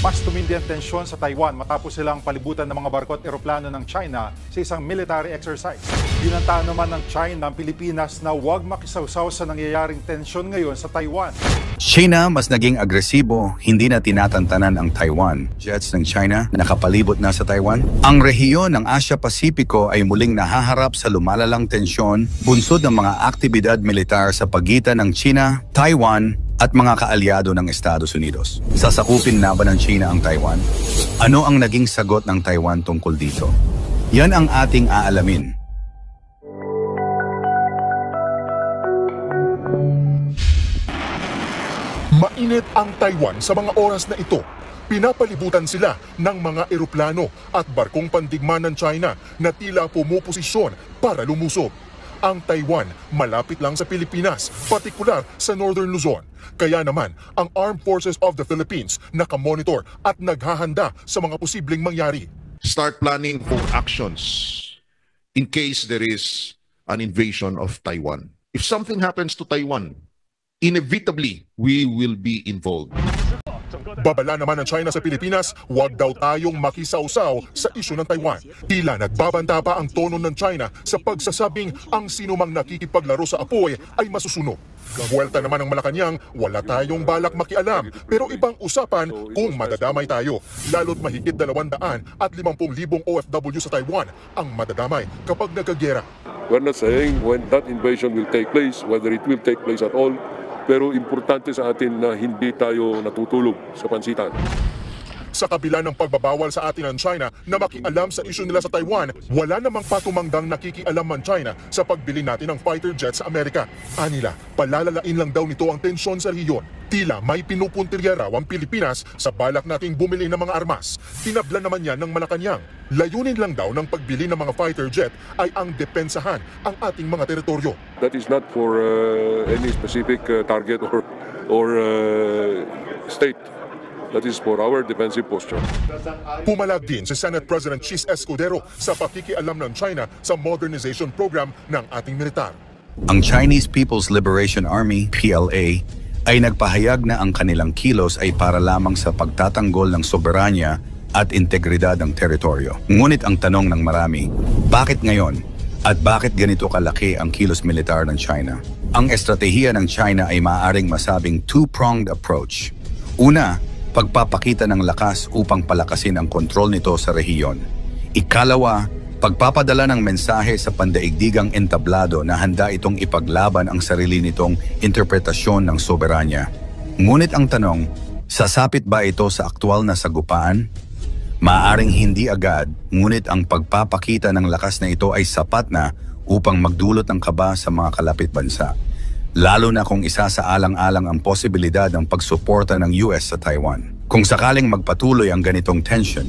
Mas tumindi ang tensyon sa Taiwan matapos silang palibutan ng mga barko at eroplano ng China sa isang military exercise. Binantaan naman ng China ang Pilipinas na huwag makisawsaw sa nangyayaring tensyon ngayon sa Taiwan. China mas naging agresibo, hindi na tinatantanan ang Taiwan. Jets ng China nakapalibot na sa Taiwan. Ang rehiyon ng Asia-Pasipiko ay muling nahaharap sa lumalalang tensyon, bunsod ng mga aktibidad militar sa pagitan ng China, Taiwan, at mga kaalyado ng Estados Unidos. Sasakupin na ba ng China ang Taiwan? Ano ang naging sagot ng Taiwan tungkol dito? Yan ang ating aalamin. Mainit ang Taiwan sa mga oras na ito. Pinapalibutan sila ng mga eroplano at barkong pandigma ng China na tila pumuposisyon para lumusog. Ang Taiwan malapit lang sa Pilipinas, partikular sa Northern Luzon. Kaya naman, ang Armed Forces of the Philippines nakamonitor at naghahanda sa mga posibleng mangyari. Start planning for actions in case there is an invasion of Taiwan. If something happens to Taiwan, inevitably we will be involved. Babala naman ng China sa Pilipinas, huwag daw tayong makisawsaw sa isyu ng Taiwan. Tila nagbabanta pa ang tono ng China sa pagsasabing ang sinumang nakikipaglaro sa apoy ay masusunog. Buwelta naman ng Malacanang, wala tayong balak makialam, pero ibang usapan kung madadamay tayo. Lalo't mahigit 250,000 OFW sa Taiwan ang madadamay kapag nagkagera. We're not saying when that invasion will take place, whether it will take place at all, pero importante sa atin na hindi tayo natutulog sa pansitan. Sa kabila ng pagbabawal sa atin ng China na makialam sa isyu nila sa Taiwan, wala namang patumanggang nakikialam ang China sa pagbili natin ng fighter jets sa Amerika. Anila, palalalain lang daw nito ang tensyon sa rehiyon. Tila may pinupuntirya raw ang Pilipinas sa balak nating bumili ng mga armas. Tinabla naman yan ng Malacanang. Layunin lang daw ng pagbili ng mga fighter jet ay ang depensahan ang ating mga teritoryo. That is not for any specific target or state. That is for our defensive posture. Pumalag din si Senate President Chis Escudero sa pakikialam ng China sa modernization program ng ating militar. Ang Chinese People's Liberation Army, PLA, ay nagpahayag na ang kanilang kilos ay para lamang sa pagtatanggol ng soberanya at integridad ng teritoryo. Ngunit ang tanong ng marami, bakit ngayon? At bakit ganito kalaki ang kilos militar ng China? Ang estratehiya ng China ay maaaring masabing two-pronged approach. Una, pagpapakita ng lakas upang palakasin ang kontrol nito sa rehiyon. Ikalawa, pagpapadala ng mensahe sa pandaigdigang entablado na handa itong ipaglaban ang sarili nitong interpretasyon ng soberanya. Ngunit ang tanong, sasapit ba ito sa aktwal na sagupaan? Maaaring hindi agad, ngunit ang pagpapakita ng lakas na ito ay sapat na upang magdulot ng kaba sa mga kalapit bansa. Lalo na kung isa sa alang-alang ang posibilidad ng pagsuporta ng US sa Taiwan. Kung sakaling magpatuloy ang ganitong tension,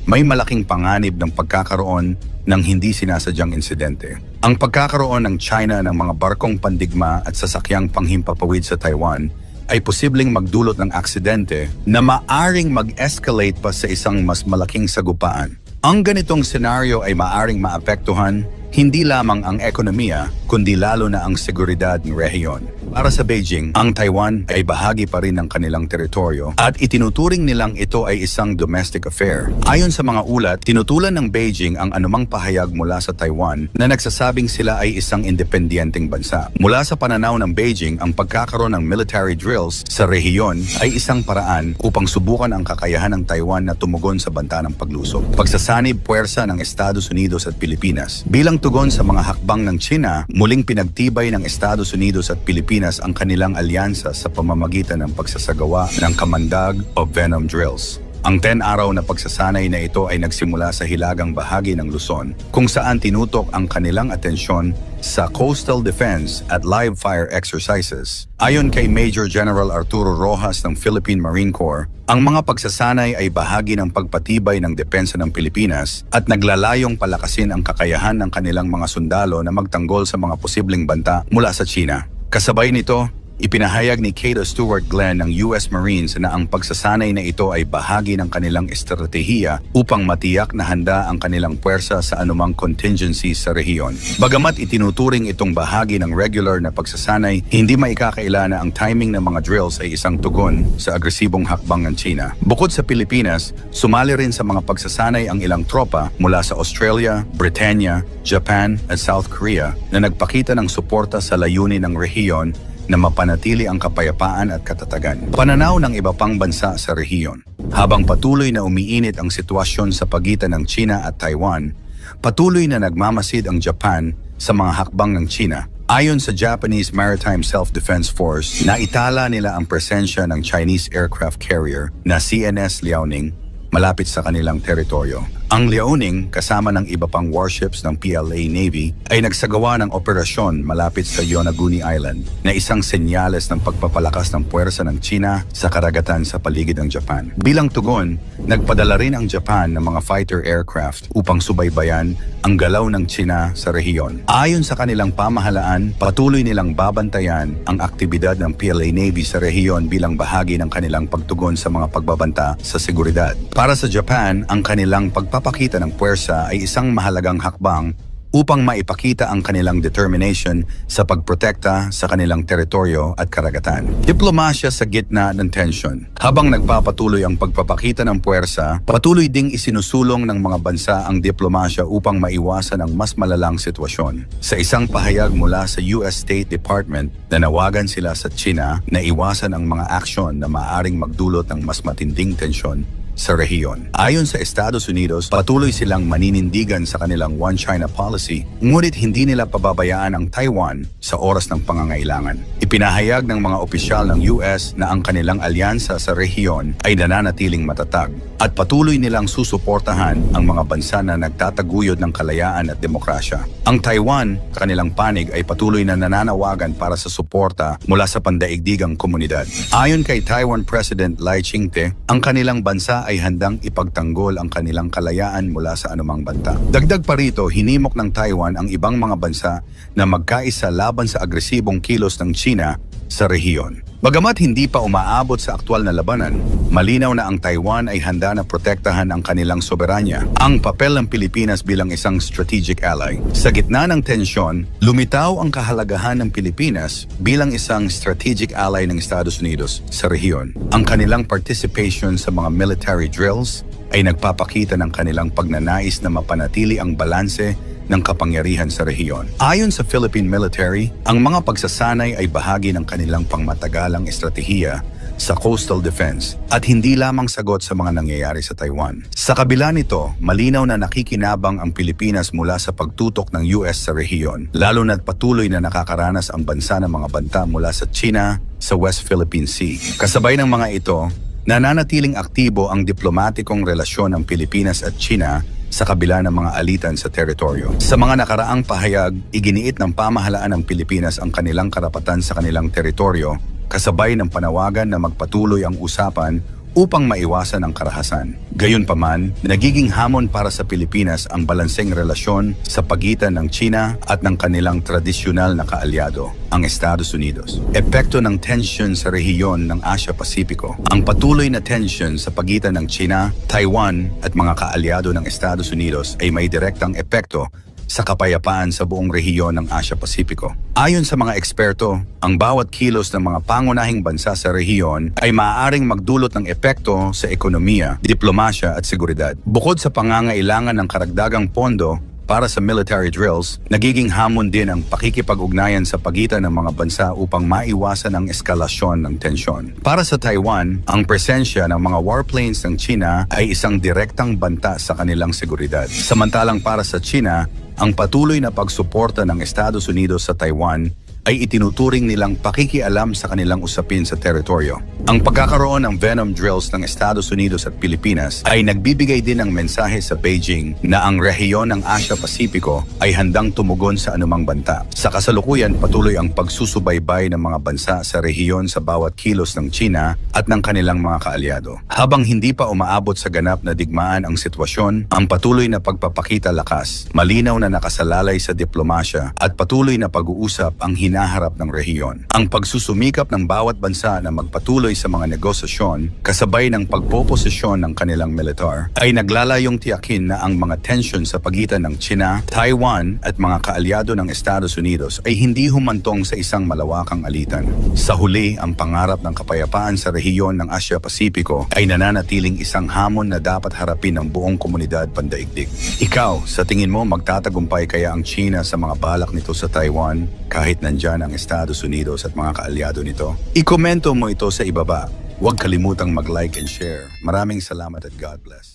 may malaking panganib ng pagkakaroon ng hindi sinasadyang insidente. Ang pagkakaroon ng China ng mga barkong pandigma at sasakyang panghimpapawid sa Taiwan ay posibleng magdulot ng aksidente na maaring mag-escalate pa sa isang mas malaking sagupaan. Ang ganitong senaryo ay maaring maapektuhan hindi lamang ang ekonomiya, kundi lalo na ang seguridad ng rehiyon. Para sa Beijing, ang Taiwan ay bahagi pa rin ng kanilang teritoryo at itinuturing nilang ito ay isang domestic affair. Ayon sa mga ulat, tinutulan ng Beijing ang anumang pahayag mula sa Taiwan na nagsasabing sila ay isang independenteng bansa. Mula sa pananaw ng Beijing, ang pagkakaroon ng military drills sa rehiyon ay isang paraan upang subukan ang kakayahan ng Taiwan na tumugon sa banta ng paglusog. Pagsasanib puwersa ng Estados Unidos at Pilipinas. Bilang tugon sa mga hakbang ng China, muling pinagtibay ng Estados Unidos at Pilipinas ang kanilang alyansa sa pamamagitan ng pagsasagawa ng kamandag o venom drills. Ang 10-araw na pagsasanay na ito ay nagsimula sa hilagang bahagi ng Luzon, kung saan tinutok ang kanilang atensyon sa coastal defense at live fire exercises. Ayon kay Major General Arturo Rojas ng Philippine Marine Corps, ang mga pagsasanay ay bahagi ng pagpatibay ng depensa ng Pilipinas at naglalayong palakasin ang kakayahan ng kanilang mga sundalo na magtanggol sa mga posibleng banta mula sa China. Kasabay nito, Ipinahayag ni Cato Stewart Glenn ng US Marines na ang pagsasanay na ito ay bahagi ng kanilang estratehiya upang matiyak na handa ang kanilang puwersa sa anumang contingency sa rehiyon. Bagamat itinuturing itong bahagi ng regular na pagsasanay, hindi maikakaila na ang timing ng mga drills ay isang tugon sa agresibong hakbang ng China. Bukod sa Pilipinas, sumali rin sa mga pagsasanay ang ilang tropa mula sa Australia, Britannia, Japan at South Korea na nagpakita ng suporta sa layunin ng rehiyon na mapanatili ang kapayapaan at katatagan. Pananaw ng iba pang bansa sa rehiyon. Habang patuloy na umiinit ang sitwasyon sa pagitan ng China at Taiwan, patuloy na nagmamasid ang Japan sa mga hakbang ng China. Ayon sa Japanese Maritime Self-Defense Force, naitala nila ang presensya ng Chinese aircraft carrier na CNS Liaoning malapit sa kanilang teritoryo. Ang Liaoning, kasama ng iba pang warships ng PLA Navy, ay nagsagawa ng operasyon malapit sa Yonaguni Island na isang senyales ng pagpapalakas ng puwersa ng China sa karagatan sa paligid ng Japan. Bilang tugon, nagpadala rin ang Japan ng mga fighter aircraft upang subaybayan ang galaw ng China sa rehiyon. Ayon sa kanilang pamahalaan, patuloy nilang babantayan ang aktibidad ng PLA Navy sa rehiyon bilang bahagi ng kanilang pagtugon sa mga pagbabanta sa seguridad. Para sa Japan, ang kanilang pagpapakita ng puwersa ay isang mahalagang hakbang upang maipakita ang kanilang determination sa pagprotekta sa kanilang teritoryo at karagatan. Diplomasya sa gitna ng tensyon. Habang nagpapatuloy ang pagpapakita ng puwersa, patuloy ding isinusulong ng mga bansa ang diplomasya upang maiwasan ang mas malalang sitwasyon. Sa isang pahayag mula sa US State Department, nanawagan sila sa China na iwasan ang mga aksyon na maaaring magdulot ng mas matinding tensyon sa rehiyon. Ayon sa Estados Unidos, patuloy silang maninindigan sa kanilang One China policy, ngunit hindi nila pababayaan ang Taiwan sa oras ng pangangailangan. Ipinahayag ng mga opisyal ng US na ang kanilang alyansa sa rehiyon ay nananatiling matatag at patuloy nilang susuportahan ang mga bansa na nagtataguyod ng kalayaan at demokrasya. Ang Taiwan, kanilang panig, ay patuloy na nananawagan para sa suporta mula sa pandaigdigang komunidad. Ayon kay Taiwan President Lai Ching-te, ang kanilang bansa ay handang ipagtanggol ang kanilang kalayaan mula sa anumang banta. Dagdag pa rito, hinimok ng Taiwan ang ibang mga bansa na magkaisa laban sa agresibong kilos ng China sa rehiyon. Bagamat hindi pa umaabot sa aktwal na labanan, malinaw na ang Taiwan ay handa na protektahan ang kanilang soberanya. Ang papel ng Pilipinas bilang isang strategic ally. Sa gitna ng tensyon, lumitaw ang kahalagahan ng Pilipinas bilang isang strategic ally ng Estados Unidos sa rehiyon. Ang kanilang participation sa mga military drills ay nagpapakita ng kanilang pagnanais na mapanatili ang balanse ng kapangyarihan sa rehiyon. Ayon sa Philippine military, ang mga pagsasanay ay bahagi ng kanilang pangmatagalang estratehiya sa coastal defense at hindi lamang sagot sa mga nangyayari sa Taiwan. Sa kabila nito, malinaw na nakikinabang ang Pilipinas mula sa pagtutok ng US sa rehiyon, lalo na't patuloy na nakakaranas ang bansa ng mga banta mula sa China sa West Philippine Sea. Kasabay ng mga ito, nananatiling aktibo ang diplomatikong relasyon ng Pilipinas at China sa kabila ng mga alitan sa teritoryo. Sa mga nakaraang pahayag, iginiit ng pamahalaan ng Pilipinas ang kanilang karapatan sa kanilang teritoryo, kasabay ng panawagan na magpatuloy ang usapan upang maiwasan ang karahasan. Gayunpaman, nagiging hamon para sa Pilipinas ang balanseng relasyon sa pagitan ng China at ng kanilang tradisyonal na kaalyado, ang Estados Unidos. Epekto ng tension sa rehiyon ng Asia-Pasipiko. Ang patuloy na tension sa pagitan ng China, Taiwan at mga kaalyado ng Estados Unidos ay may direktang epekto sa kapayapaan sa buong rehiyon ng Asia-Pasipiko. Ayon sa mga eksperto, ang bawat kilos ng mga pangunahing bansa sa rehiyon ay maaaring magdulot ng epekto sa ekonomiya, diplomasya at seguridad. Bukod sa pangangailangan ng karagdagang pondo para sa military drills, nagiging hamon din ang pakikipag-ugnayan sa pagitan ng mga bansa upang maiwasan ang eskalasyon ng tensyon. Para sa Taiwan, ang presensya ng mga warplanes ng China ay isang direktang banta sa kanilang seguridad. Samantalang para sa China, ang patuloy na pagsuporta ng Estados Unidos sa Taiwan ay itinuturing nilang pakikialam sa kanilang usapin sa teritoryo. Ang pagkakaroon ng venom drills ng Estados Unidos at Pilipinas ay nagbibigay din ng mensahe sa Beijing na ang rehiyon ng Asia-Pasipiko ay handang tumugon sa anumang banta. Sa kasalukuyan, patuloy ang pagsusubaybay ng mga bansa sa rehiyon sa bawat kilos ng China at ng kanilang mga kaalyado. Habang hindi pa umaabot sa ganap na digmaan ang sitwasyon, ang patuloy na pagpapakita lakas, malinaw na nakasalalay sa diplomasya at patuloy na pag-uusap ang hinaharap ng rehiyon. Ang pagsusumikap ng bawat bansa na magpatuloy sa mga negosasyon kasabay ng pagpoposisyon ng kanilang militar ay naglalayong tiyakin na ang mga tensyon sa pagitan ng China, Taiwan at mga kaalyado ng Estados Unidos ay hindi humantong sa isang malawakang alitan. Sa huli, ang pangarap ng kapayapaan sa rehiyon ng Asia-Pasipiko ay nananatiling isang hamon na dapat harapin ng buong komunidad pandaigdig. Ikaw, sa tingin mo magtatagumpay kaya ang China sa mga balak nito sa Taiwan kahit nandyan ang Estados Unidos at mga kaalyado nito? Ikomento mo ito sa ibaba. Huwag kalimutang mag-like and share. Maraming salamat at God bless.